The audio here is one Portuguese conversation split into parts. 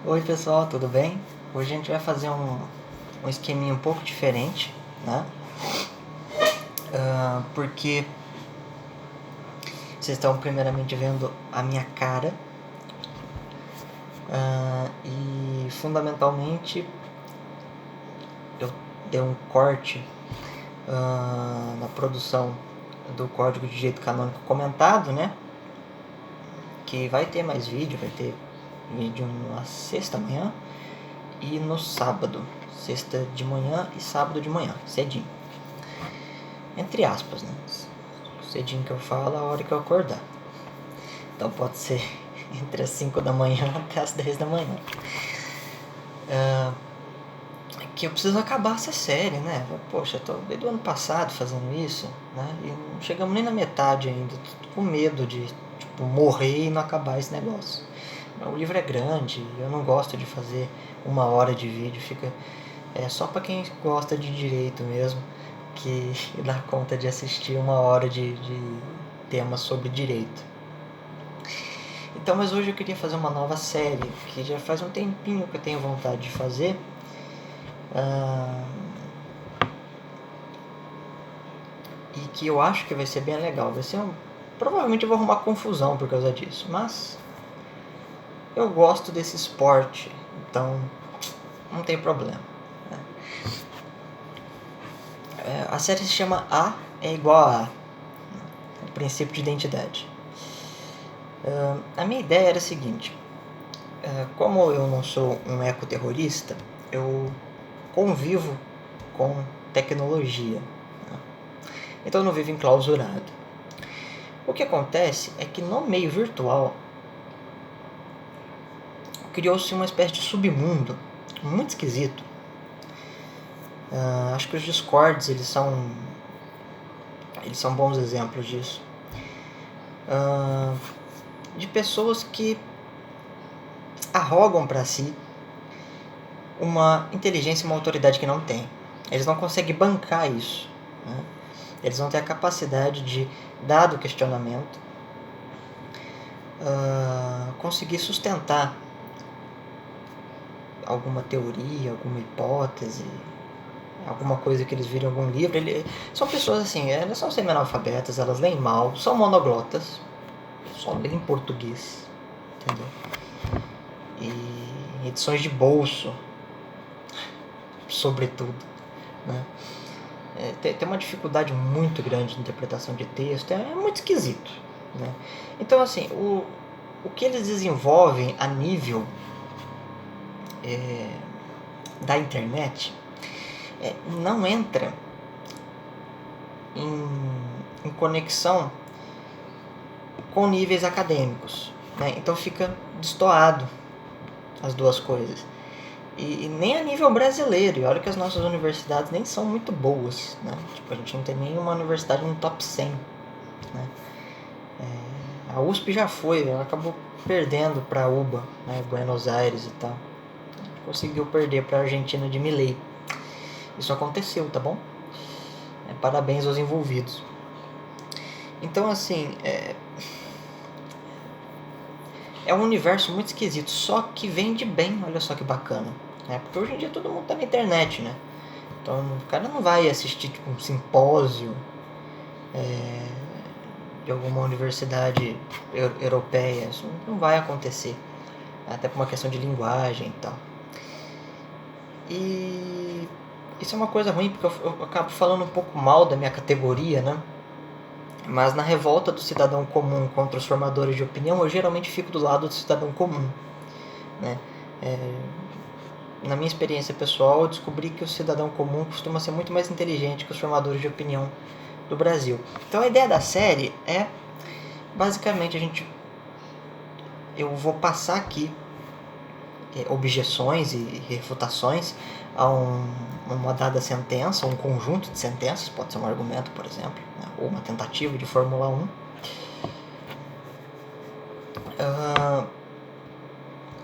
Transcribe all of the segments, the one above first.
Oi pessoal, tudo bem? Hoje a gente vai fazer um esqueminha um pouco diferente, né? Porque vocês estão primeiramente vendo a minha cara e fundamentalmente eu dei um corte na produção do código de direito canônico comentado, né? Que vai ter mais vídeo, vai ter vídeo na sexta manhã e no sábado, sexta de manhã e sábado de manhã, cedinho. Entre aspas, né? Cedinho que eu falo a hora que eu acordar. Então pode ser entre as 5 da manhã até as 10 da manhã. Que eu preciso acabar essa série, né? Poxa, eu tô desde o ano passado fazendo isso, né? E não chegamos nem na metade ainda. Tô com medo de morrer e não acabar esse negócio. O livro é grande e eu não gosto de fazer 1 hora de vídeo. Fica só para quem gosta de direito mesmo, que dá conta de assistir 1 hora de tema sobre direito. Então, mas hoje eu queria fazer uma nova série, que já faz um tempinho que eu tenho vontade de fazer. E que eu acho que vai ser bem legal. Vai ser provavelmente eu vou arrumar confusão por causa disso, mas eu gosto desse esporte, então não tem problema. A série se chama A é igual a o princípio de identidade. A minha ideia era a seguinte: como eu não sou um ecoterrorista, eu convivo com tecnologia, né? Então eu não vivo enclausurado. O que acontece é que no meio virtual criou-se uma espécie de submundo muito esquisito. Acho que os Discords eles são bons exemplos disso. De pessoas que arrogam para si uma inteligência e uma autoridade que não têm. Eles não conseguem bancar isso, né? Eles não têm a capacidade de, dado o questionamento, conseguir sustentar alguma teoria, alguma hipótese, alguma coisa que eles viram em algum livro. São pessoas assim, elas são semi-analfabetas, elas leem mal, são monoglotas, só leem português, entendeu? E edições de bolso, sobretudo, né? Tem uma dificuldade muito grande de interpretação de texto, é muito esquisito, né? Então, assim, o que eles desenvolvem a nível da internet não entra em conexão com níveis acadêmicos, né? Então fica destoado as duas coisas. E nem a nível brasileiro, e olha que as nossas universidades nem são muito boas, né? Tipo, a gente não tem nenhuma universidade no top 100, né? A USP já foi, ela acabou perdendo para a UBA, né? Buenos Aires e tal. Conseguiu perder para a Argentina de Milei. Isso aconteceu, tá bom? Parabéns aos envolvidos. Então, assim, é um universo muito esquisito, só que vende bem, olha só que bacana, né? Porque hoje em dia todo mundo tá na internet, né? Então o cara não vai assistir tipo, um simpósio de alguma universidade europeia, isso não vai acontecer, até por uma questão de linguagem e tal. E isso é uma coisa ruim, porque eu acabo falando um pouco mal da minha categoria, né? Mas na revolta do cidadão comum contra os formadores de opinião, eu geralmente fico do lado do cidadão comum, né? Na minha experiência pessoal, eu descobri que o cidadão comum costuma ser muito mais inteligente que os formadores de opinião do Brasil. Então a ideia da série é, basicamente, eu vou passar aqui objeções e refutações a uma dada sentença, um conjunto de sentenças, pode ser um argumento, por exemplo, né, ou uma tentativa de Fórmula 1.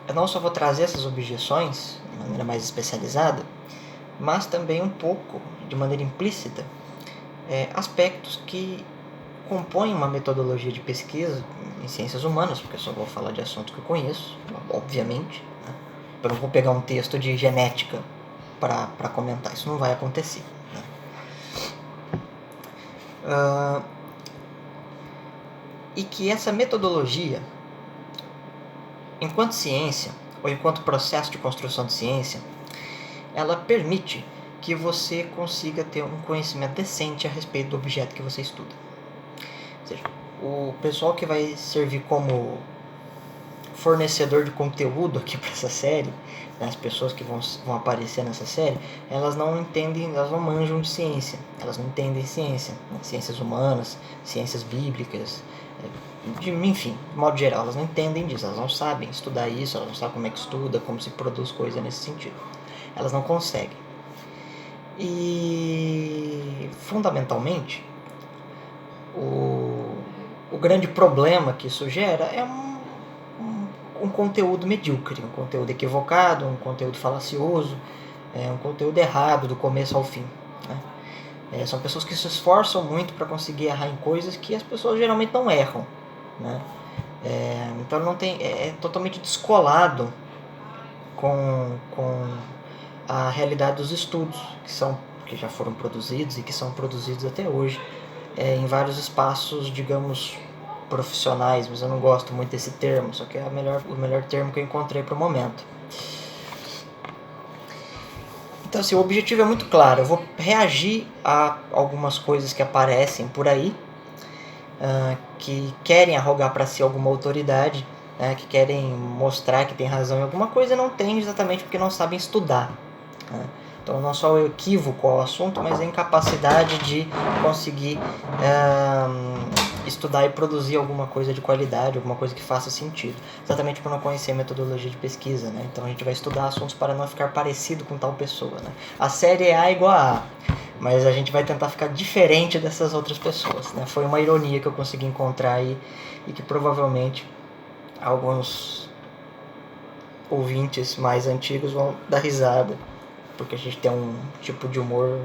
Eu não só vou trazer essas objeções de maneira mais especializada, mas também um pouco, de maneira implícita, aspectos que compõem uma metodologia de pesquisa em ciências humanas, porque eu só vou falar de assuntos que eu conheço, obviamente, né? Eu não vou pegar um texto de genética para comentar, isso não vai acontecer, né? E que essa metodologia, enquanto ciência, ou enquanto processo de construção de ciência, ela permite que você consiga ter um conhecimento decente a respeito do objeto que você estuda. Ou seja, o pessoal que vai servir como fornecedor de conteúdo aqui para essa série, né, as pessoas que vão aparecer nessa série, elas não entendem, elas não manjam de ciência, elas não entendem ciência, né, ciências humanas, ciências bíblicas, enfim, de modo geral, elas não entendem disso, elas não sabem estudar isso, elas não sabem como é que estuda, como se produz coisa nesse sentido. Elas não conseguem. E, fundamentalmente, o grande problema que isso gera é um conteúdo medíocre, um conteúdo equivocado, um conteúdo falacioso, um conteúdo errado do começo ao fim, né? São pessoas que se esforçam muito para conseguir errar em coisas que as pessoas geralmente não erram, né? Então não tem, é totalmente descolado com a realidade dos estudos que já foram produzidos e que são produzidos até hoje em vários espaços, digamos, profissionais, mas eu não gosto muito desse termo, só que é o melhor termo que eu encontrei para o momento. Então, assim, o objetivo é muito claro. Eu vou reagir a algumas coisas que aparecem por aí, que querem arrogar para si alguma autoridade, né, que querem mostrar que tem razão em alguma coisa e não tem exatamente porque não sabem estudar, né? Então, não só o equívoco ao assunto, mas a incapacidade de conseguir estudar e produzir alguma coisa de qualidade, alguma coisa que faça sentido, exatamente por não conhecer metodologia de pesquisa, né? Então a gente vai estudar assuntos para não ficar parecido com tal pessoa, né? A série é A igual a A, mas a gente vai tentar ficar diferente dessas outras pessoas, né? Foi uma ironia que eu consegui encontrar aí e que provavelmente alguns ouvintes mais antigos vão dar risada, porque a gente tem um tipo de humor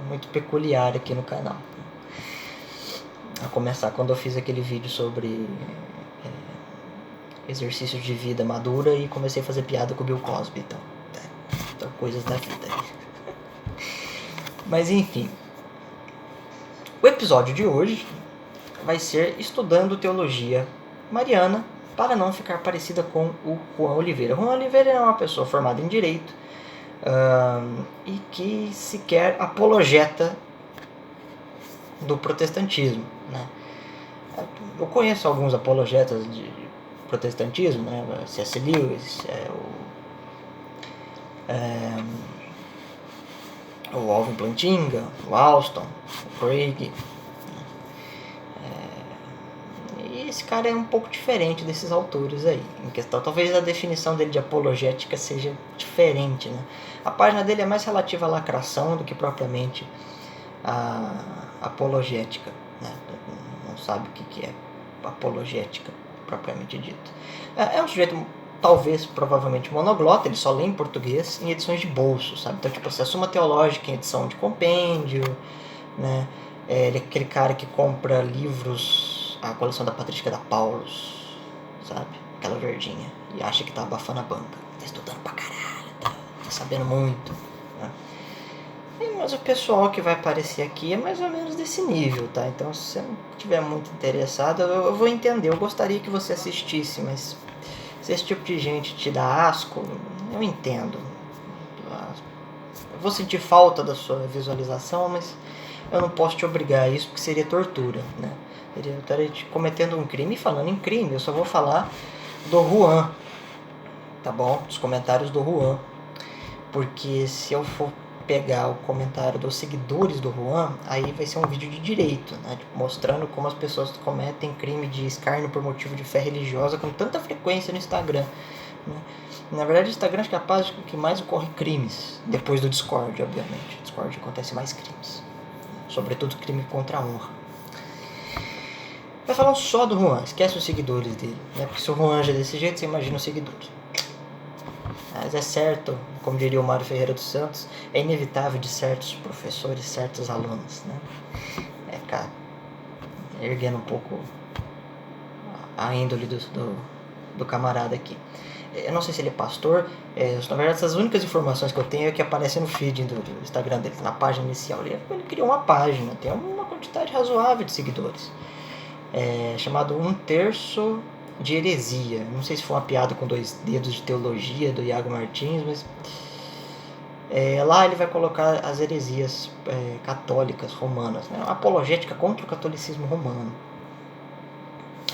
muito peculiar aqui no canal. A começar quando eu fiz aquele vídeo sobre exercício de vida madura e comecei a fazer piada com o Bill Cosby, então coisas da vida. Mas enfim, o episódio de hoje vai ser estudando teologia mariana para não ficar parecida com o Juan Oliveira. Juan Oliveira é uma pessoa formada em Direito e que sequer apologeta do protestantismo, né? Eu conheço alguns apologetas de protestantismo, né? C.S. Lewis, o Alvin Plantinga, o Alston, o Craig. E esse cara é um pouco diferente desses autores aí, em questão. Talvez a definição dele de apologética seja diferente, né? A página dele é mais relativa à lacração do que propriamente a apologética, né? Não sabe o que é apologética propriamente dito. É um sujeito talvez, provavelmente monoglota, ele só lê em português em edições de bolso, sabe? Então, tipo, assim, a Suma Teológica em edição de compêndio, né? Ele é aquele cara que compra livros, a coleção da Patrística da Paulus, sabe? Aquela verdinha, e acha que tá abafando a banca. Tá estudando pra caralho, tá sabendo muito, né? Mas o pessoal que vai aparecer aqui é mais ou menos desse nível, tá? Então, se você não estiver muito interessado, eu vou entender. Eu gostaria que você assistisse, mas se esse tipo de gente te dá asco, eu entendo. Eu vou sentir falta da sua visualização, mas eu não posso te obrigar a isso, porque seria tortura, né? Eu estaria cometendo um crime. E falando em crime, eu só vou falar do Juan, tá bom? Dos comentários do Juan. Porque se eu for pegar o comentário dos seguidores do Juan, aí vai ser um vídeo de direito, né? Tipo, mostrando como as pessoas cometem crime de escárnio por motivo de fé religiosa com tanta frequência no Instagram, né? Na verdade, o Instagram é capaz que mais ocorre crimes, depois do Discord, obviamente. No Discord acontece mais crimes, sobretudo crime contra a honra. Vai falar só do Juan, esquece os seguidores dele, né? Porque se o Juan já é desse jeito, você imagina os seguidores. Mas é certo, como diria o Mário Ferreira dos Santos, é inevitável de certos professores, certos alunos, né? Cara, erguendo um pouco a índole do camarada aqui. Eu não sei se ele é pastor. Na verdade, essas únicas informações que eu tenho é que aparecem no feed do Instagram dele, na página inicial. Ele criou uma página, tem uma quantidade razoável de seguidores. Chamado Um Terço de Heresia. Não sei se foi uma piada com 2 dedos de teologia do Iago Martins, mas lá ele vai colocar as heresias católicas romanas, né? Uma apologética contra o catolicismo romano.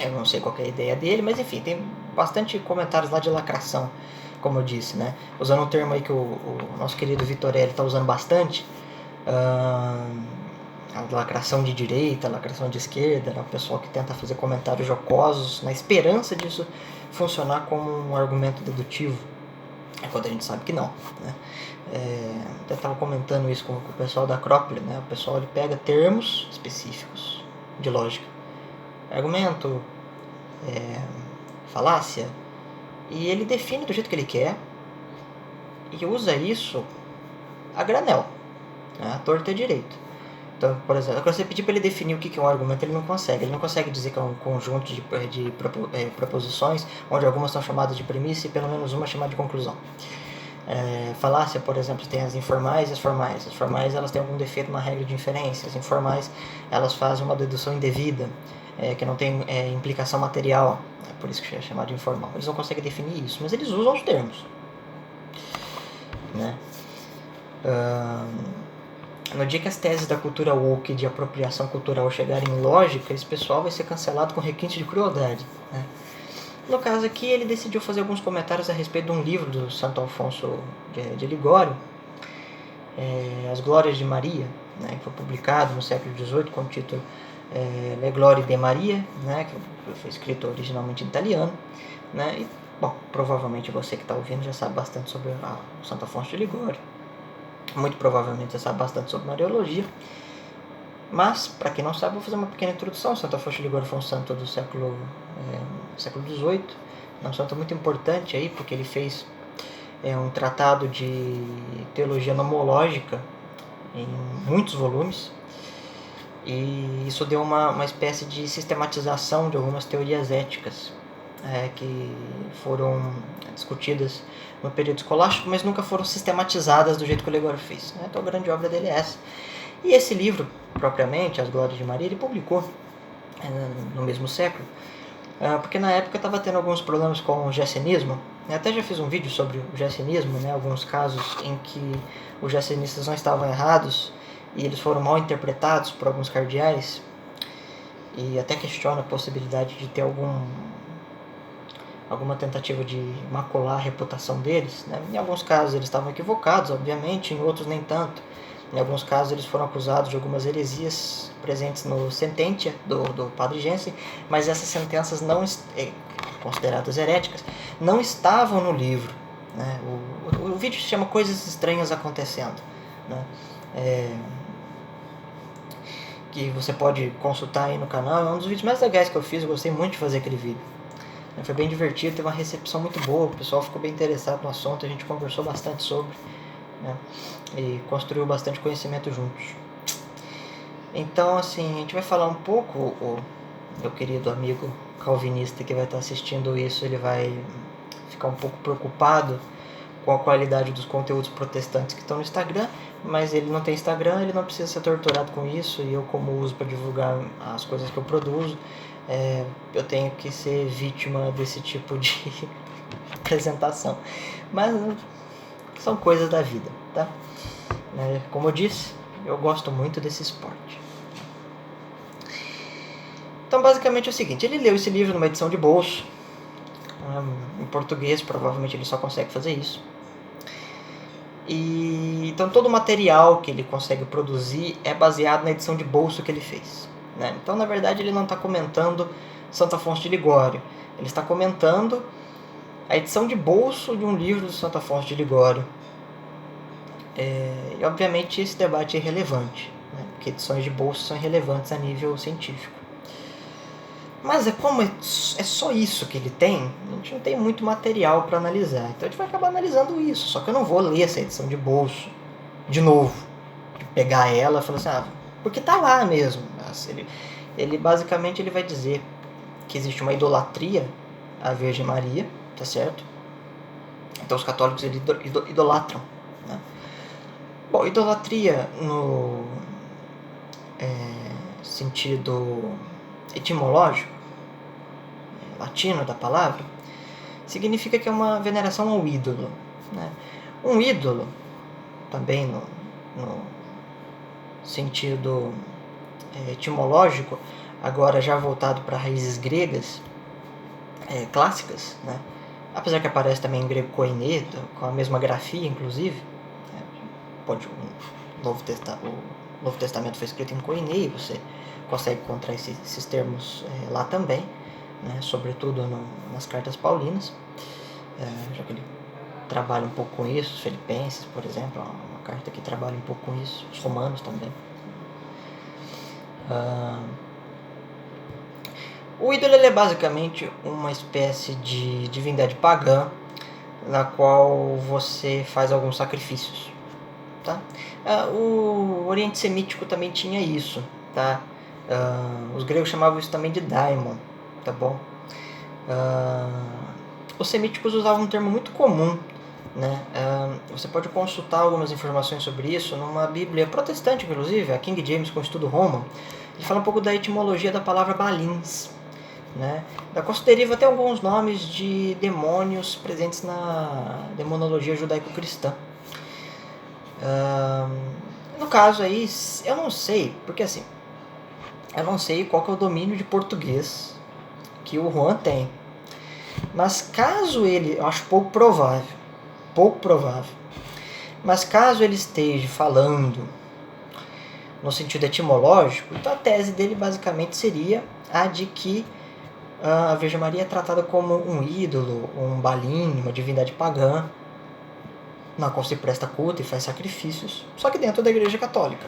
Eu não sei qual é a ideia dele, mas enfim, tem bastante comentários lá de lacração, como eu disse, né? Usando um termo aí que o nosso querido Vitorelli está usando bastante, a lacração de direita, a lacração de esquerda, né? O pessoal que tenta fazer comentários jocosos na esperança disso funcionar como um argumento dedutivo, quando a gente sabe que não, né? Até estava comentando isso com o pessoal da Acrópole, né? O pessoal ele pega termos específicos de lógica, argumento, falácia, e ele define do jeito que ele quer e usa isso a granel, né? A torta e direito. Então, por exemplo, quando você pedir para ele definir o que é um argumento, ele não consegue. Ele não consegue dizer que é um conjunto de proposições, onde algumas são chamadas de premissa e pelo menos uma é chamada de conclusão. Falácia, por exemplo, tem as informais e as formais. As formais elas têm algum defeito na regra de inferência. As informais elas fazem uma dedução indevida, que não tem implicação material. É por isso que é chamado de informal. Eles não conseguem definir isso, mas eles usam os termos, né? No dia que as teses da cultura woke de apropriação cultural chegarem em lógica, esse pessoal vai ser cancelado com requinte de crueldade, né? No caso aqui, ele decidiu fazer alguns comentários a respeito de um livro do Santo Afonso de Ligório, As Glórias de Maria, né, que foi publicado no século XVIII com o título Le Glorie de Maria, né, que foi escrito originalmente em italiano, né, e, bom, provavelmente você que está ouvindo já sabe bastante sobre o Santo Afonso de Ligório, muito provavelmente você sabe bastante sobre Mariologia, mas, para quem não sabe, vou fazer uma pequena introdução. Santo Afonso de Ligório foi um santo do século XVIII, um santo muito importante aí, porque ele fez um tratado de teologia nomológica em muitos volumes, e isso deu uma espécie de sistematização de algumas teorias éticas que foram discutidas no período escolástico, mas nunca foram sistematizadas do jeito que o Ligório fez, né? Então a grande obra dele é essa. E esse livro, propriamente, As Glórias de Maria, ele publicou no mesmo século, porque na época estava tendo alguns problemas com o jansenismo. Eu até já fiz um vídeo sobre o jansenismo, né, alguns casos em que os jansenistas não estavam errados e eles foram mal interpretados por alguns cardeais, e até questiona a possibilidade de ter alguma tentativa de macular a reputação deles, né? Em alguns casos eles estavam equivocados, obviamente, em outros nem tanto. Em alguns casos eles foram acusados de algumas heresias presentes no Sententia do padre Jensen, mas essas sentenças não consideradas heréticas não estavam no livro, né? O vídeo se chama Coisas Estranhas Acontecendo, né? Que você pode consultar aí no canal. É um dos vídeos mais legais que eu fiz, eu gostei muito de fazer aquele vídeo. Foi bem divertido, teve uma recepção muito boa, o pessoal ficou bem interessado no assunto, a gente conversou bastante sobre, né? E construiu bastante conhecimento juntos. Então, assim, a gente vai falar um pouco, o meu querido amigo calvinista que vai estar assistindo isso, ele vai ficar um pouco preocupado com a qualidade dos conteúdos protestantes que estão no Instagram, mas ele não tem Instagram, ele não precisa ser torturado com isso, e eu, como uso para divulgar as coisas que eu produzo, eu tenho que ser vítima desse tipo de apresentação. Mas são coisas da vida, tá? Como eu disse, eu gosto muito desse esporte. Então, basicamente é o seguinte, ele leu esse livro numa edição de bolso, em português, provavelmente ele só consegue fazer isso. E então todo o material que ele consegue produzir é baseado na edição de bolso que ele fez, né? Então, na verdade, ele não está comentando Santo Afonso de Ligório, ele está comentando a edição de bolso de um livro do Santo Afonso de Ligório. E obviamente esse debate é irrelevante, né? Porque edições de bolso são irrelevantes a nível científico. Mas como é só isso que ele tem, a gente não tem muito material para analisar. Então a gente vai acabar analisando isso. Só que eu não vou ler essa edição de bolso de novo. Pegar ela e falar assim, porque tá lá mesmo. Ele basicamente vai dizer que existe uma idolatria à Virgem Maria, tá certo? Então os católicos eles idolatram, né? Bom, idolatria no sentido etimológico, latino da palavra, significa que é uma veneração ao ídolo, né? Um ídolo, também no sentido etimológico, agora já voltado para raízes gregas clássicas, né? Apesar que aparece também em grego koiné, com a mesma grafia, inclusive. O Novo Testamento foi escrito em koiné, e você consegue encontrar esses termos lá também, né? Sobretudo nas cartas paulinas, já que ele trabalha um pouco com isso. Os Filipenses, por exemplo, é uma carta que trabalha um pouco com isso. Os Romanos também. O ídolo é basicamente uma espécie de divindade pagã na qual você faz alguns sacrifícios, tá? O Oriente Semítico também tinha isso, tá? Os gregos chamavam isso também de daimon, tá bom? Os semíticos usavam um termo muito comum, né? Você pode consultar algumas informações sobre isso numa Bíblia protestante, inclusive, a King James com o Estudo Roman. Ele fala um pouco da etimologia da palavra balins, né? Da qual se deriva até alguns nomes de demônios presentes na demonologia judaico-cristã. No caso aí, eu não sei, porque assim, eu não sei qual que é o domínio de português que o Juan tem. Mas caso ele, eu acho pouco provável, mas caso ele esteja falando no sentido etimológico, então a tese dele basicamente seria a de que a Virgem Maria é tratada como um ídolo, um balim, uma divindade pagã, na qual se presta culto e faz sacrifícios, só que dentro da Igreja Católica.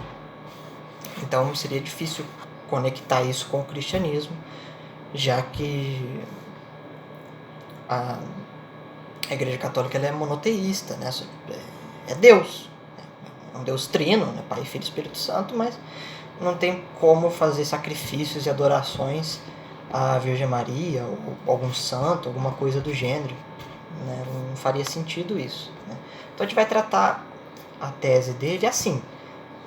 Então seria difícil conectar isso com o cristianismo, já que a Igreja Católica ela é monoteísta, né? É Deus, é um Deus trino, né? Pai, Filho e Espírito Santo, mas não tem como fazer sacrifícios e adorações à Virgem Maria ou algum santo, alguma coisa do gênero, né? Não faria sentido isso, né? Então a gente vai tratar a tese dele assim.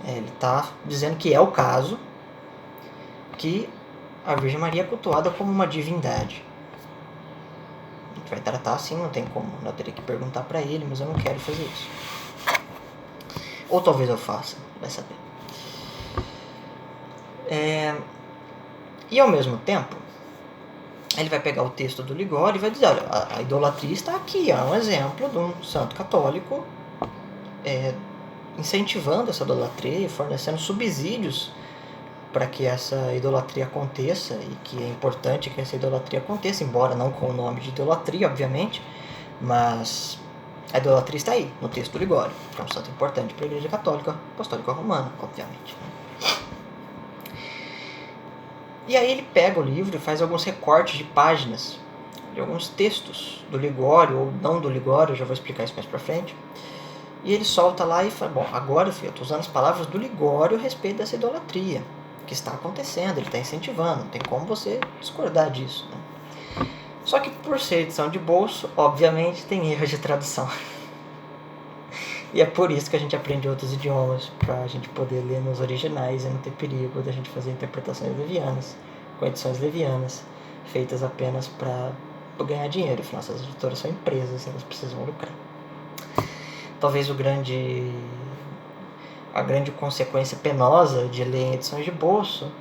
Ele está dizendo que é o caso que a Virgem Maria é cultuada como uma divindade. A gente vai tratar assim, não tem como. Eu teria que perguntar para ele, mas eu não quero fazer isso. Ou talvez eu faça, vai saber. E ao mesmo tempo, ele vai pegar o texto do Ligório e vai dizer, olha, a idolatria está aqui, é um exemplo de um santo católico incentivando essa idolatria e fornecendo subsídios para que essa idolatria aconteça, e que é importante que essa idolatria aconteça, embora não com o nome de idolatria, obviamente, mas a idolatria está aí, no texto do Ligório, que é um santo importante para a Igreja Católica Apostólica Romana, obviamente. E aí ele pega o livro e faz alguns recortes de páginas de alguns textos do Ligório, ou não do Ligório, eu já vou explicar isso mais pra frente. E ele solta lá e fala, bom, agora filho, eu estou usando as palavras do Ligório a respeito dessa idolatria que está acontecendo, ele está incentivando, não tem como você discordar disso, né? Só que por ser edição de bolso, obviamente tem erros de tradução. E é por isso que a gente aprende outros idiomas, para a gente poder ler nos originais e não ter perigo da gente fazer interpretações levianas, com edições levianas, feitas apenas para ganhar dinheiro. Afinal, essas editoras são empresas, elas precisam lucrar. Talvez a grande consequência penosa de ler em edições de bolso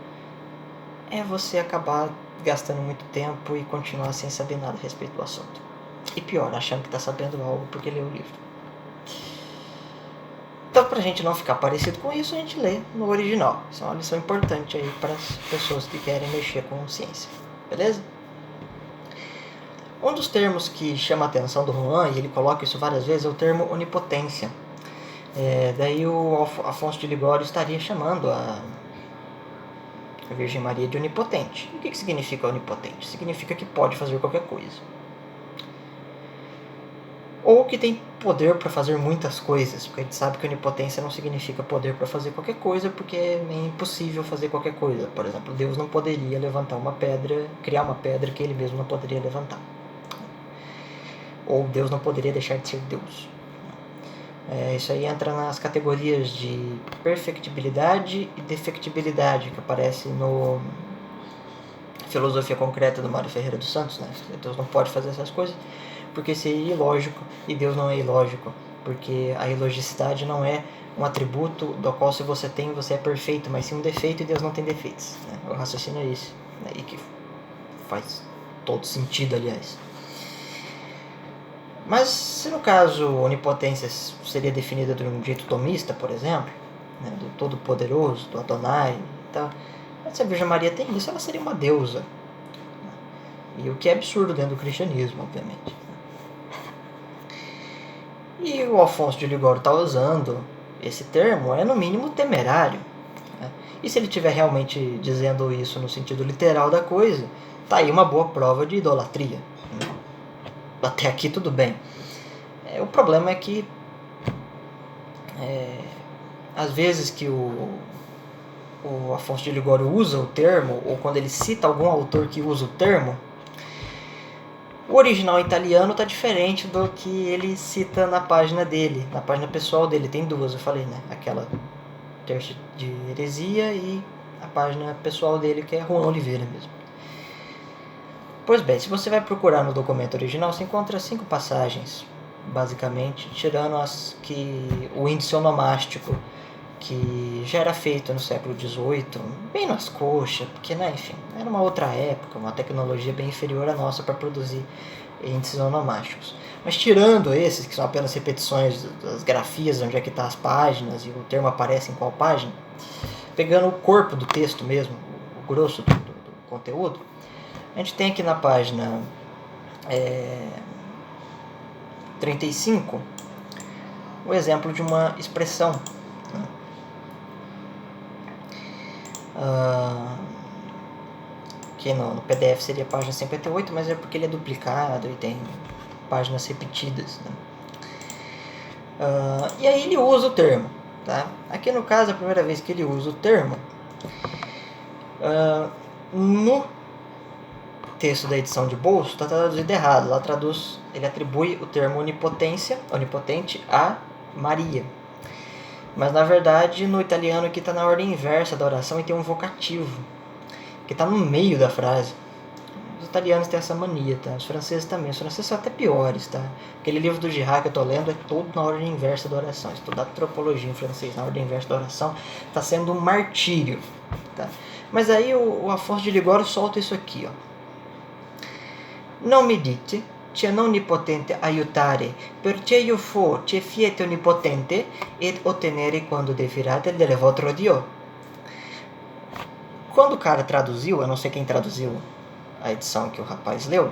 é você acabar gastando muito tempo e continuar sem saber nada a respeito do assunto. E pior, achando que está sabendo algo porque leu o livro. Então, para a gente não ficar parecido com isso, a gente lê no original. Isso é uma lição importante aí para as pessoas que querem mexer com ciência. Beleza? Um dos termos que chama a atenção do Juan, e ele coloca isso várias vezes, é o termo onipotência. Daí o Afonso de Ligório estaria chamando a Virgem Maria de onipotente. E o que significa onipotente? Significa que pode fazer qualquer coisa. Ou que tem poder para fazer muitas coisas, porque a gente sabe que onipotência não significa poder para fazer qualquer coisa, porque é impossível fazer qualquer coisa. Por exemplo, Deus não poderia levantar uma pedra, criar uma pedra que ele mesmo não poderia levantar. ou Deus não poderia deixar de ser Deus. Isso aí entra nas categorias de perfectibilidade e defectibilidade, que aparece no Filosofia Concreta do Mário Ferreira dos Santos, né? Deus não pode fazer essas coisas porque seria ilógico, e Deus não é ilógico, porque a ilogicidade não é um atributo do qual se você tem, você é perfeito, mas sim um defeito, e Deus não tem defeitos, né? O raciocínio é esse, né? E que faz todo sentido, aliás. Mas se no caso a onipotência seria definida de um jeito tomista, por exemplo, né, do Todo-Poderoso, do Adonai e tal, se a Virgem Maria tem isso, ela seria uma deusa. E o que é absurdo dentro do cristianismo, obviamente. E o Afonso de Ligório está usando esse termo, é no mínimo temerário. Né? E se ele estiver realmente dizendo isso no sentido literal da coisa, tá aí uma boa prova de idolatria. Né? Até aqui tudo bem. O problema é que às vezes que o Afonso de Ligório usa o termo, ou quando ele cita algum autor que usa o termo, o original italiano está diferente do que ele cita na página dele, na página pessoal dele. Tem duas, eu falei, né? Aquela Terço de Heresia e a página pessoal dele, que é Juan Oliveira mesmo. Pois bem, se você vai procurar no documento original, você encontra 5 passagens, basicamente, tirando as que o índice onomástico, que já era feito no século XVIII, bem nas coxas, porque, né, enfim, era uma outra época, uma tecnologia bem inferior à nossa para produzir índices onomásticos. Mas tirando esses, que são apenas repetições das grafias, onde é que estão as páginas e o termo aparece em qual página, pegando o corpo do texto mesmo, o grosso do conteúdo, a gente tem aqui na página 35 o exemplo de uma expressão. Que no PDF seria a página 58, mas é porque ele é duplicado e tem páginas repetidas. Né? E aí ele usa o termo. Tá? Aqui no caso, a primeira vez que ele usa o termo, no texto da edição de bolso está traduzido errado. Lá ele atribui o termo onipotente a Maria. Mas na verdade no italiano aqui está na ordem inversa da oração e tem um vocativo que está no meio da frase. Os italianos têm essa mania, tá? Os franceses também. Os franceses são até piores, tá? Aquele livro do Girard que eu tô lendo é todo na ordem inversa da oração. Estudar tropologia em francês na ordem inversa da oração está sendo um martírio, tá? Mas aí o Afonso de Ligório solta isso aqui, ó. Non mi dite, c'è un onnipotente aiutare, perché io fo, c'è fiete onnipotente, ed ottenere quando devirate del vostro Dio. Quando o cara traduziu, eu não sei quem traduziu a edição que o rapaz leu,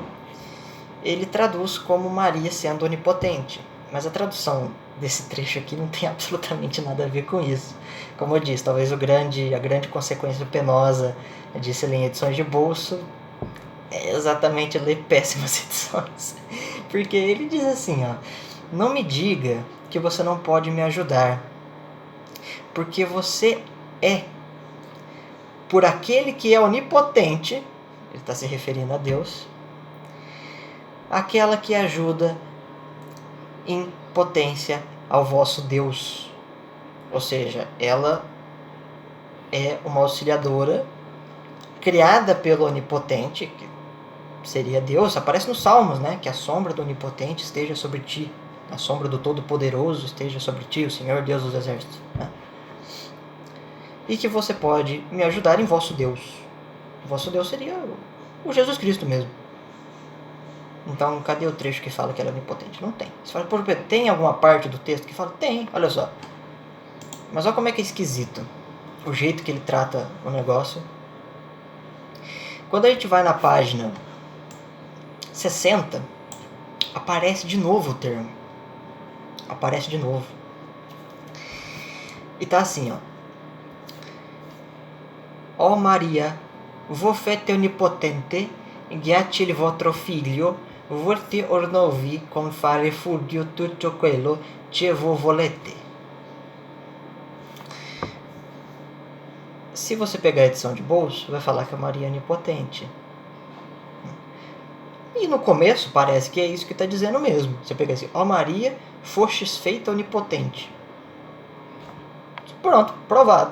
ele traduz como Maria sendo onipotente. Mas a tradução desse trecho aqui não tem absolutamente nada a ver com isso. Como eu disse, talvez a grande consequência penosa de se ler em edições de bolso é exatamente ler péssimas edições. Porque ele diz assim, ó: não me diga que você não pode me ajudar, porque você é, por aquele que é onipotente, ele está se referindo a Deus, aquela que ajuda em potência ao vosso Deus. Ou seja, ela é uma auxiliadora criada pelo onipotente, que seria Deus. Aparece nos Salmos, né? Que a sombra do onipotente esteja sobre ti, a sombra do Todo-Poderoso esteja sobre ti, o Senhor Deus dos Exércitos, né? E que você pode me ajudar em vosso Deus. O vosso Deus seria o Jesus Cristo mesmo. Então, cadê o trecho que fala que ela é onipotente? Não tem. Você fala, tem alguma parte do texto que fala? Tem, olha só. Mas olha como é que é esquisito o jeito que ele trata o negócio. Quando a gente vai na página 60, aparece de novo o termo. Aparece de novo. E tá assim, ó. Ó Maria, vo fete onipotente, ghiacci il vostro figlio, vorti ornovi con fare fulvio tutto quello che vo volete. Se você pegar a edição de bolso, vai falar que a Maria é onipotente. E no começo parece que é isso que está dizendo mesmo. Você pega assim, ó Maria, fostes feita onipotente. Pronto, provado.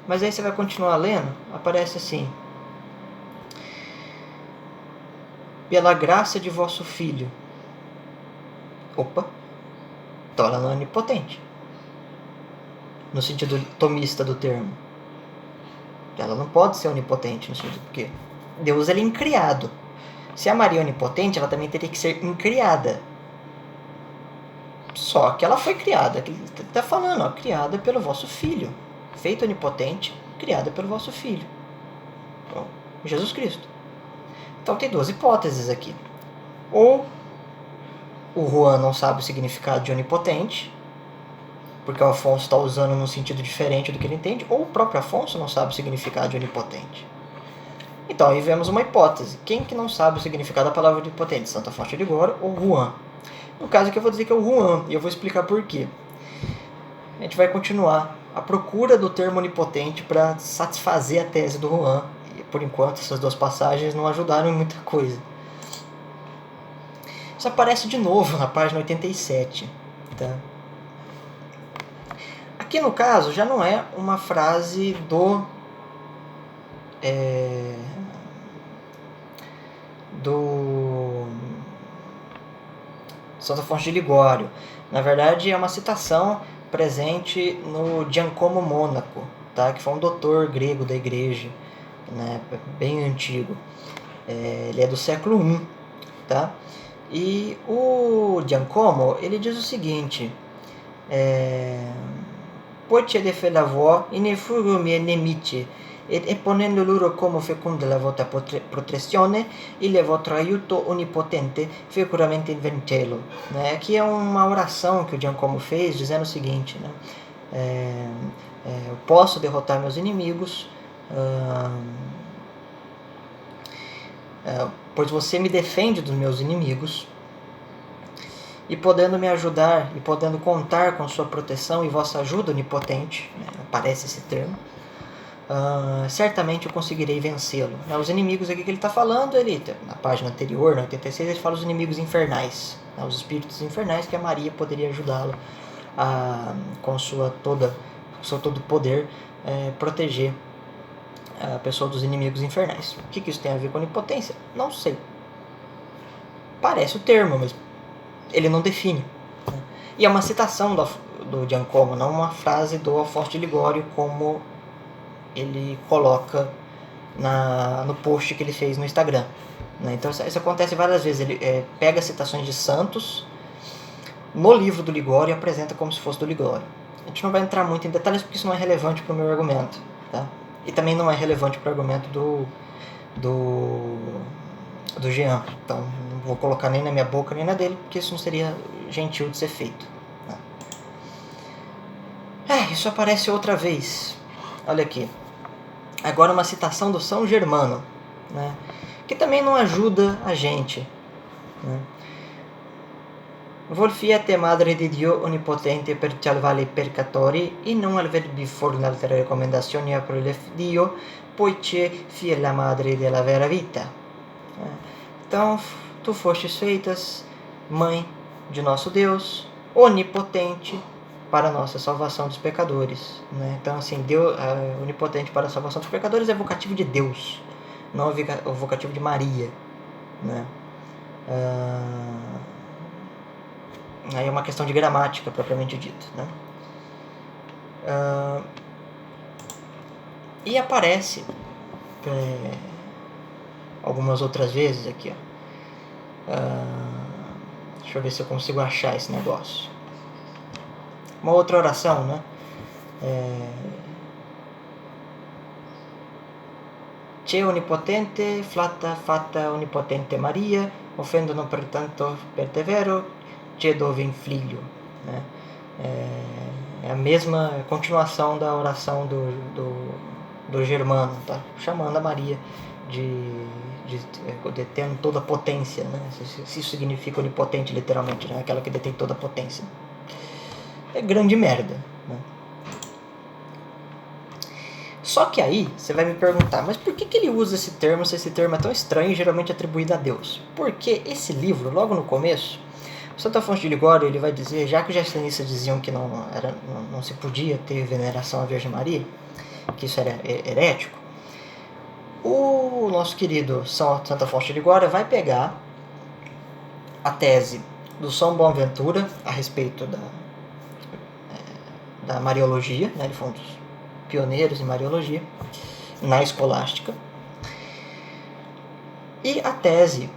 Mas aí você vai continuar lendo, aparece assim: pela graça de vosso Filho. Opa, então ela não é onipotente. No sentido tomista do termo. Ela não pode ser onipotente, no sentido porque Deus ele é incriado. Se a Maria é onipotente, ela também teria que ser incriada. Só que ela foi criada, que ele está falando, ó, criada pelo vosso Filho. Feita onipotente, criada pelo vosso Filho. Então, Jesus Cristo. Então tem duas hipóteses aqui. Ou o Juan não sabe o significado de onipotente, porque o Afonso está usando num sentido diferente do que ele entende, ou o próprio Afonso não sabe o significado de onipotente. Então aí vemos uma hipótese. Quem que não sabe o significado da palavra onipotente? Santo Afonso de Ligório ou Juan? No caso aqui eu vou dizer que é o Juan, e eu vou explicar por quê. A gente vai continuar a procura do termo onipotente para satisfazer a tese do Juan. E por enquanto essas duas passagens não ajudaram em muita coisa. Isso aparece de novo na página 87. Tá? Aqui no caso já não é uma frase do Santo Afonso de Ligório. Na verdade é uma citação presente no Giacomo Monaco, tá? Que foi um doutor grego da igreja, né? Bem antigo. Ele é do século I. Tá? E o Giacomo ele diz o seguinte: Poiché de fe la vo, in fugo mie nemici, e ponendo loro come feconda la vostra protezione, il vostro aiuto onipotente sicuramente in ventelo. Né? Aqui é uma oração que o Giacomo fez, dizendo o seguinte: né? Eu posso derrotar meus inimigos, pois você me defende dos meus inimigos, e podendo me ajudar, e podendo contar com sua proteção e vossa ajuda onipotente, né, aparece esse termo, certamente eu conseguirei vencê-lo. Os inimigos aqui que ele está falando, na página anterior, na 86, ele fala os inimigos infernais, os espíritos infernais, que a Maria poderia ajudá-lo com seu todo poder, proteger a pessoa dos inimigos infernais. O que isso tem a ver com onipotência? Não sei. Parece o termo, mas ele não define. Né? E é uma citação do Giacomo, não uma frase do Afonso de Ligório, como ele coloca no post que ele fez no Instagram. Né? Então isso acontece várias vezes. Ele pega citações de santos no livro do Ligório e apresenta como se fosse do Ligório. A gente não vai entrar muito em detalhes porque isso não é relevante para o meu argumento. Tá? E também não é relevante para o argumento do Jean. Então não vou colocar nem na minha boca nem na dele, porque isso não seria gentil de ser feito. Né? Isso aparece outra vez. Olha aqui. Agora uma citação do São Germano, né? Que também não ajuda a gente. Né? Vol fiat madre di Dio onipotente per salvare i peccatori e non avervi fornite recomendazioni a pro Dio, poiché fiat la madre della vera vita. Então, tu fostes feitas mãe de nosso Deus, onipotente para a nossa salvação dos pecadores. Né? Então, assim, Deus, onipotente para a salvação dos pecadores é vocativo de Deus, não é o vocativo de Maria. Né? Aí é uma questão de gramática, propriamente dita. Né? E aparece algumas outras vezes aqui. Deixa eu ver se eu consigo achar esse negócio. Uma outra oração, né? C'è onipotente, fatta onipotente Maria, offendono pertanto pertevero, c'è dove in figlio. Né? É a mesma continuação da oração do Germano, tá? Chamando a Maria de detendo toda a potência, né? Se isso significa onipotente literalmente, né? Aquela que detém toda a potência. É grande merda. Né? Só que aí você vai me perguntar, mas por que ele usa esse termo se esse termo é tão estranho e geralmente atribuído a Deus? Porque esse livro, logo no começo, o Santo Afonso de Ligório ele vai dizer, já que os jacinistas diziam que não se podia ter veneração à Virgem Maria, que isso era herético, o nosso querido Santo Afonso de Ligório vai pegar a tese do São Boaventura a respeito da Mariologia, né? Ele foi um dos pioneiros em Mariologia, na escolástica, e a tese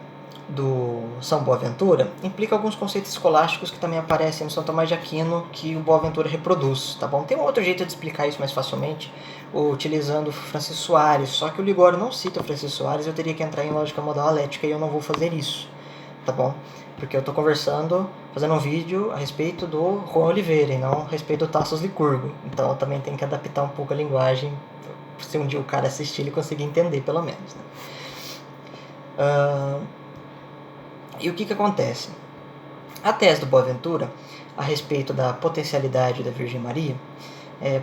do São Boaventura implica alguns conceitos escolásticos que também aparecem no São Tomás de Aquino, que o Boaventura reproduz, tá bom? Tem um outro jeito de explicar isso mais facilmente, utilizando Francisco Soares, só que o Ligório não cita o Francisco Soares, eu teria que entrar em lógica modal alética e eu não vou fazer isso, tá bom? Porque eu estou fazendo um vídeo a respeito do Juan Oliveira e não a respeito do Tasso Licurgo, então eu também tenho que adaptar um pouco a linguagem, se um dia o cara assistir ele conseguir entender pelo menos, né? E o que acontece? A tese do Boaventura a respeito da potencialidade da Virgem Maria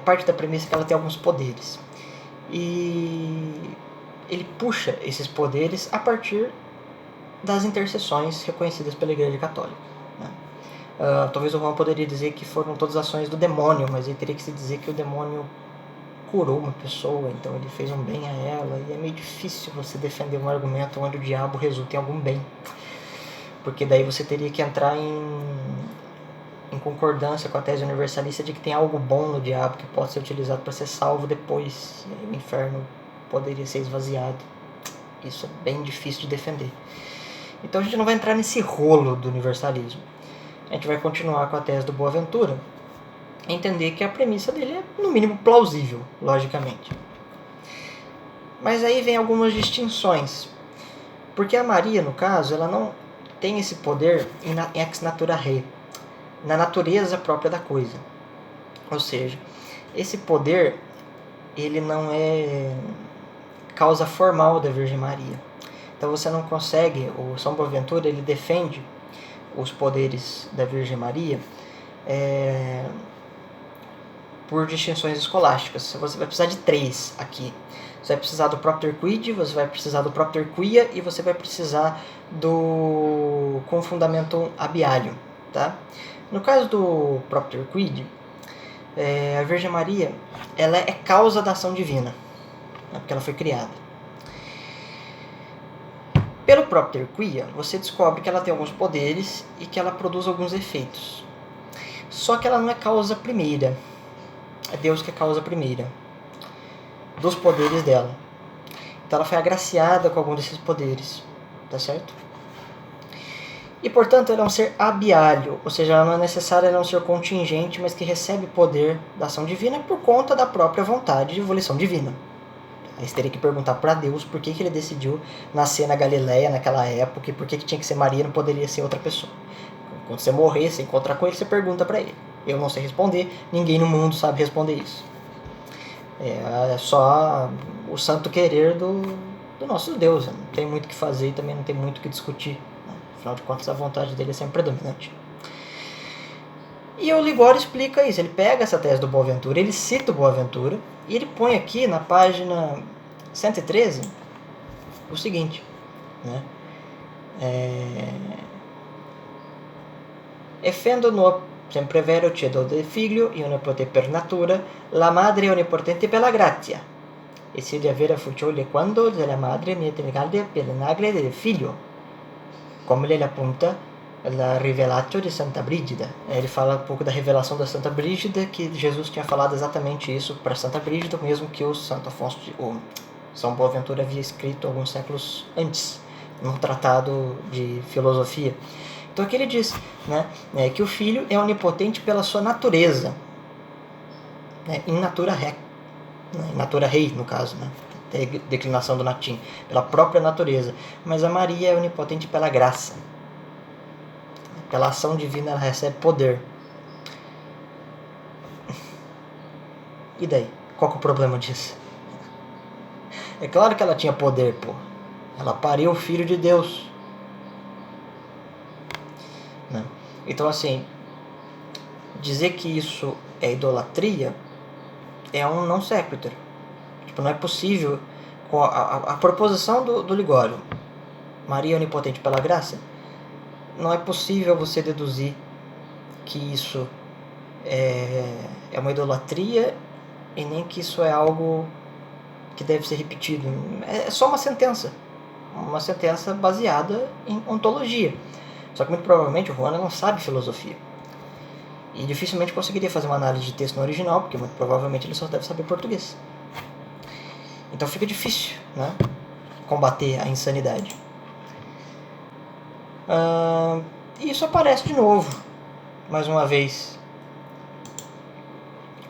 parte da premissa que ela tem alguns poderes. E ele puxa esses poderes a partir das intercessões reconhecidas pela Igreja Católica, né? Talvez o Juan poderia dizer que foram todas ações do demônio, mas ele teria que se dizer que o demônio curou uma pessoa, então ele fez um bem a ela, e é meio difícil você defender um argumento onde o diabo resulta em algum bem, porque daí você teria que entrar em concordância com a tese universalista de que tem algo bom no diabo que pode ser utilizado para ser salvo depois, e aí o inferno poderia ser esvaziado. Isso é bem difícil de defender. Então a gente não vai entrar nesse rolo do universalismo. A gente vai continuar com a tese do Boaventura, entender que a premissa dele é no mínimo plausível, logicamente. Mas aí vem algumas distinções, porque a Maria, no caso, ela não tem esse poder em ex natura rei, na natureza própria da coisa. Ou seja, esse poder ele não é causa formal da Virgem Maria. Então você não consegue, o São Boaventura ele defende os poderes da Virgem Maria por distinções escolásticas. Você vai precisar de 3 aqui. Você vai precisar do Propter Quid, você vai precisar do Propter Quia e você vai precisar do confundamento abiálio, tá? No caso do Propter Quid, a Virgem Maria ela é causa da ação divina, né, porque ela foi criada. Pelo Propter Quia, você descobre que ela tem alguns poderes e que ela produz alguns efeitos. Só que ela não é causa primeira. É Deus que é causa primeira dos poderes dela. Então ela foi agraciada com algum desses poderes, tá certo? E portanto ela é um ser abiálio, ou seja, ela não é necessária, ela é um ser contingente, mas que recebe poder da ação divina por conta da própria vontade de evolução divina. Aí você teria que perguntar para Deus por que ele decidiu nascer na Galileia naquela época e por que tinha que ser Maria, não poderia ser outra pessoa. Quando você morrer, você encontrar com ele, você pergunta para ele. Eu não sei responder, ninguém no mundo sabe responder isso. É só o santo querer do nosso Deus. Não tem muito o que fazer e também não tem muito o que discutir, né? Afinal de contas, a vontade dele é sempre predominante. E o Ligório explica isso. Ele pega essa tese do Boaventura, ele cita o Boaventura e ele põe aqui na página 113 o seguinte, né? Essendo no sempre vero cedo del figlio e onnipote per natura, la madre onnipotente per la grazia, e se di avere fuciole quando della madre niente negale per l'anagle del figlio, come le appunta la rivelazione di Santa Brígida. Ele fala um pouco da revelação da Santa Brígida, que Jesus tinha falado exatamente isso para Santa Brígida, mesmo que o Santo Afonso ou São Boaventura havia escrito alguns séculos antes, num tratado de filosofia. Então aqui ele diz, né, que o filho é onipotente pela sua natureza, né, in natura rei, né, in natura rei no caso, né, declinação do latim, pela própria natureza, mas a Maria é onipotente pela graça, pela ação divina ela recebe poder. E daí? Qual que é o problema disso? É claro que ela tinha poder, pô. Ela pariu o Filho de Deus. Né? Então, assim, dizer que isso é idolatria é um não sequitur. Tipo, não é possível, com a proposição do Ligório, Maria onipotente pela graça, não é possível você deduzir que isso é uma idolatria e nem que isso é algo que deve ser repetido. É só uma sentença baseada em ontologia. Só que muito provavelmente o Juan não sabe filosofia. E dificilmente conseguiria fazer uma análise de texto no original, porque muito provavelmente ele só deve saber português. Então fica difícil, né, combater a insanidade. E isso aparece de novo, mais uma vez,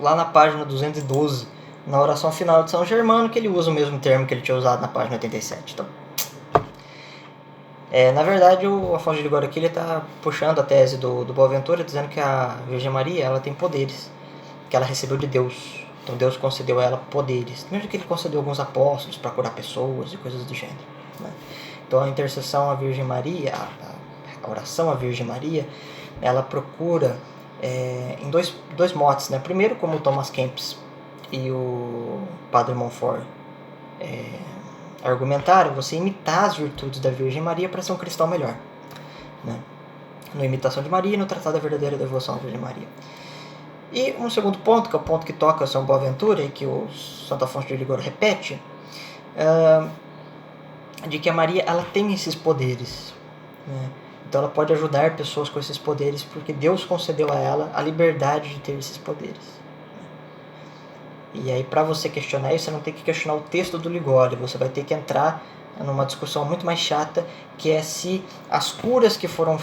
lá na página 212, na oração final de São Germano, que ele usa o mesmo termo que ele tinha usado na página 87. Então, na verdade, o Afonso de Ligório aqui está puxando a tese do Boaventura, dizendo que a Virgem Maria ela tem poderes, que ela recebeu de Deus. Então Deus concedeu a ela poderes, mesmo que ele concedeu alguns apóstolos para curar pessoas e coisas do gênero, né? Então a intercessão à Virgem Maria, a oração à Virgem Maria, ela procura em dois motes, né? Primeiro, como o Thomas Kempis e o Padre Montfort argumentaram, você imitar as virtudes da Virgem Maria para ser um cristão melhor, né? Na Imitação de Maria e no Tratado da Verdadeira Devoção à Virgem Maria. E um segundo ponto, que é o ponto que toca São Boaventura e que o Santo Afonso de Ligório repete, de que a Maria ela tem esses poderes, né? Então ela pode ajudar pessoas com esses poderes porque Deus concedeu a ela a liberdade de ter esses poderes. E aí, para você questionar isso, você não tem que questionar o texto do Ligório, você vai ter que entrar numa discussão muito mais chata, que é se as curas que foram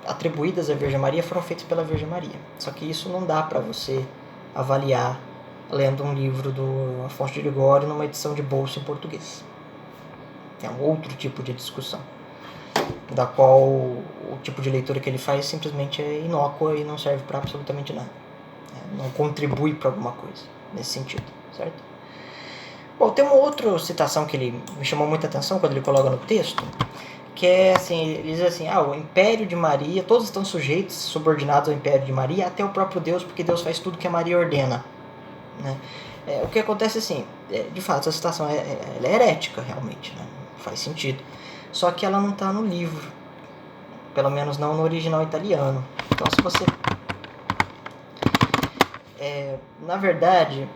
atribuídas à Virgem Maria foram feitas pela Virgem Maria. Só que isso não dá para você avaliar lendo um livro do Afonso de Ligório numa edição de bolsa em português. É um outro tipo de discussão, da qual o tipo de leitura que ele faz simplesmente é inócua e não serve para absolutamente nada. Não contribui para alguma coisa nesse sentido, certo? Bom, tem uma outra citação que ele me chamou muita atenção quando ele coloca no texto, que é assim, ele diz assim, o Império de Maria, todos estão sujeitos, subordinados ao Império de Maria, até o próprio Deus, porque Deus faz tudo que a Maria ordena, né? O que acontece assim, de fato, essa citação ela é herética, realmente, né? Faz sentido, só que ela não está no livro, pelo menos não no original italiano. Então, se você na verdade,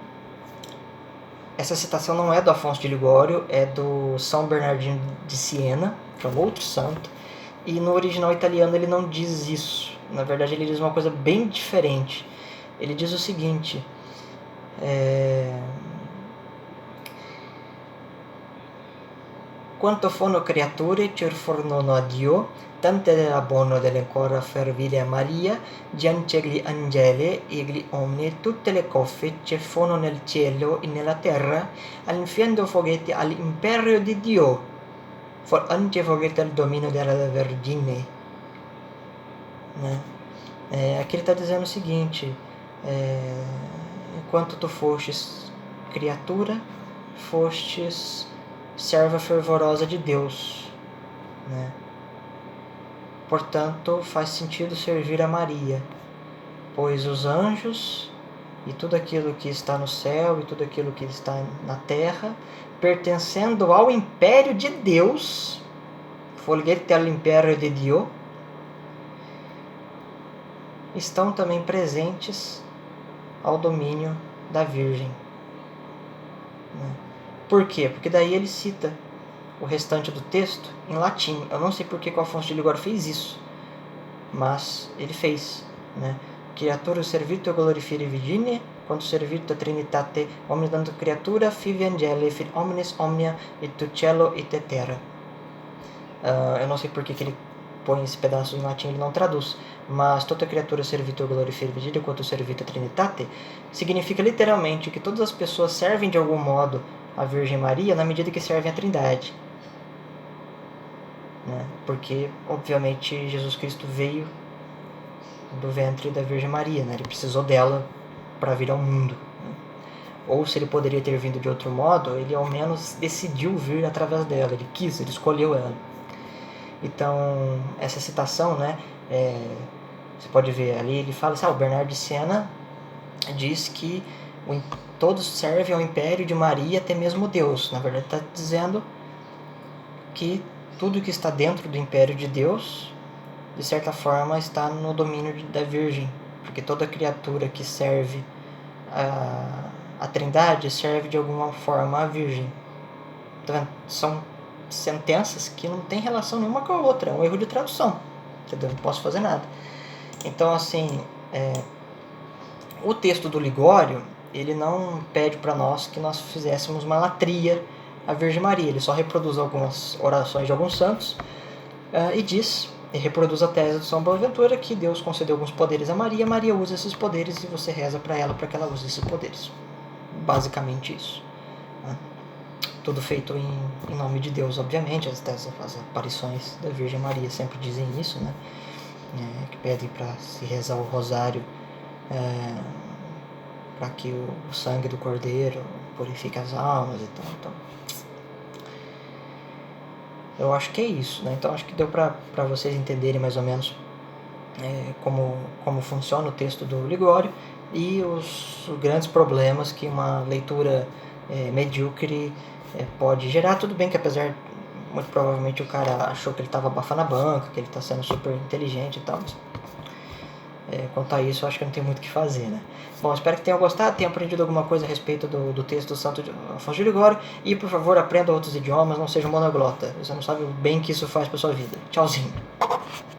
essa citação não é do Afonso de Ligório, é do São Bernardino de Siena, que é um outro santo, e no original italiano ele não diz isso. Na verdade, ele diz uma coisa bem diferente. Ele diz o seguinte: quanto fono creature cerfornono a Dio, tante della bono dell'ancora fervile a Maria, gli angeli e gli omni, tutte le coffe che fono nel cielo e nella terra, all'infiendo foguete all'imperio di Dio, for anche foguete al dominio della Vergine. Né? Aqui ele está dizendo o seguinte: enquanto tu fostes criatura, fostes serva fervorosa de Deus, né? Portanto, faz sentido servir a Maria, pois os anjos e tudo aquilo que está no céu e tudo aquilo que está na terra, pertencendo ao império de Deus, folgete all'império de Dio, estão também presentes ao domínio da Virgem, né? Por quê? Porque daí ele cita o restante do texto em latim. Eu não sei porque o Afonso de Ligório fez isso, mas ele fez, né? Creatura servito glorifiere Virginie, quando servito Trinitate omnis tanto creatura fivi angeli fit omnes omnia et tu cielo et terra. Eu não sei porque que ele põe esse pedaço em latim, ele não traduz, mas toda criatura servito glorifiere Virginie, quanto servito Trinitate, significa literalmente que todas as pessoas servem de algum modo a Virgem Maria na medida que servem a Trindade, né? Porque, obviamente, Jesus Cristo veio do ventre da Virgem Maria, né? Ele precisou dela para vir ao mundo, né? Ou se ele poderia ter vindo de outro modo, ele ao menos decidiu vir através dela, ele quis, ele escolheu ela. Então, essa citação, né, você pode ver ali, ele fala assim, o Bernardo de Siena diz que todos servem ao império de Maria, até mesmo Deus. Na verdade, está dizendo que tudo que está dentro do império de Deus, de certa forma, está no domínio da Virgem, porque toda criatura que serve a Trindade serve de alguma forma a Virgem. Então, são sentenças que não tem relação nenhuma com a outra, é um erro de tradução, entendeu? Não posso fazer nada. Então, assim, o texto do Ligório, ele não pede para nós que nós fizéssemos uma latria à Virgem Maria, ele só reproduz algumas orações de alguns santos e reproduz a tese de São Boaventura, que Deus concedeu alguns poderes a Maria, Maria usa esses poderes e você reza para ela para que ela use esses poderes. Basicamente isso. Tudo feito em nome de Deus, obviamente. As aparições da Virgem Maria sempre dizem isso, né? Que pedem para se rezar o rosário para que o sangue do Cordeiro purifique as almas e tal. Então, eu acho que é isso, né? Então acho que deu para vocês entenderem mais ou menos como funciona o texto do Ligório e os grandes problemas que uma leitura medíocre pode gerar. Tudo bem que apesar, muito provavelmente o cara achou que ele estava abafando a banca, que ele está sendo super inteligente e tal, mas quanto a isso eu acho que não tem muito o que fazer, né? Bom, espero que tenham gostado, tenham aprendido alguma coisa a respeito do texto do Santo Afonso de Ligório e, por favor, aprenda outros idiomas, não seja monoglota. Você não sabe o bem que isso faz para sua vida. Tchauzinho.